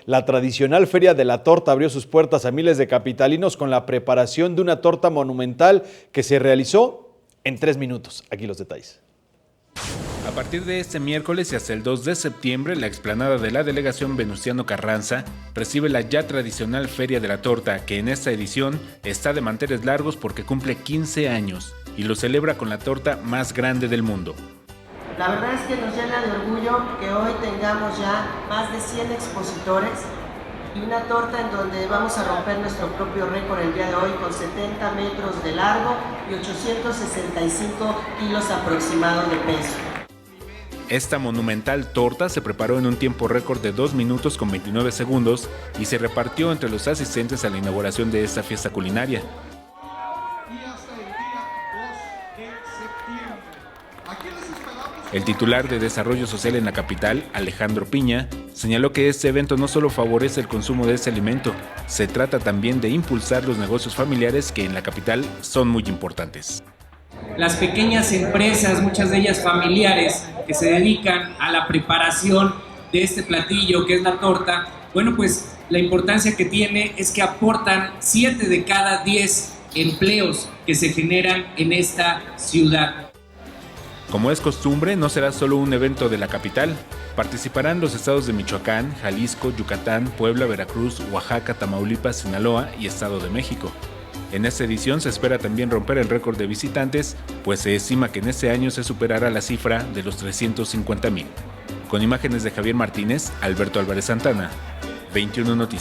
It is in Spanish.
La tradicional Feria de la Torta abrió sus puertas a miles de capitalinos con la preparación de una torta monumental que se realizó en 3 minutos. Aquí los detalles. A partir de este miércoles y hasta el 2 de septiembre, la explanada de la delegación Venustiano Carranza recibe la ya tradicional Feria de la Torta, que en esta edición está de manteles largos porque cumple 15 años y lo celebra con la torta más grande del mundo. La verdad es que nos llena de orgullo que hoy tengamos ya más de 100 expositores y una torta en donde vamos a romper nuestro propio récord el día de hoy con 70 metros de largo y 865 kilos aproximados de peso. Esta monumental torta se preparó en un tiempo récord de 2 minutos con 29 segundos y se repartió entre los asistentes a la inauguración de esta fiesta culinaria. El titular de Desarrollo Social en la capital, Alejandro Piña, señaló que este evento no solo favorece el consumo de este alimento, se trata también de impulsar los negocios familiares que en la capital son muy importantes. Las pequeñas empresas, muchas de ellas familiares, que se dedican a la preparación de este platillo que es la torta, bueno, pues la importancia que tiene es que aportan 7 de cada 10 empleos que se generan en esta ciudad. Como es costumbre, no será solo un evento de la capital. Participarán los estados de Michoacán, Jalisco, Yucatán, Puebla, Veracruz, Oaxaca, Tamaulipas, Sinaloa y Estado de México. En esta edición se espera también romper el récord de visitantes, pues se estima que en este año se superará la cifra de los 350,000. Con imágenes de Javier Martínez, Alberto Álvarez Santana, 21 Noticias.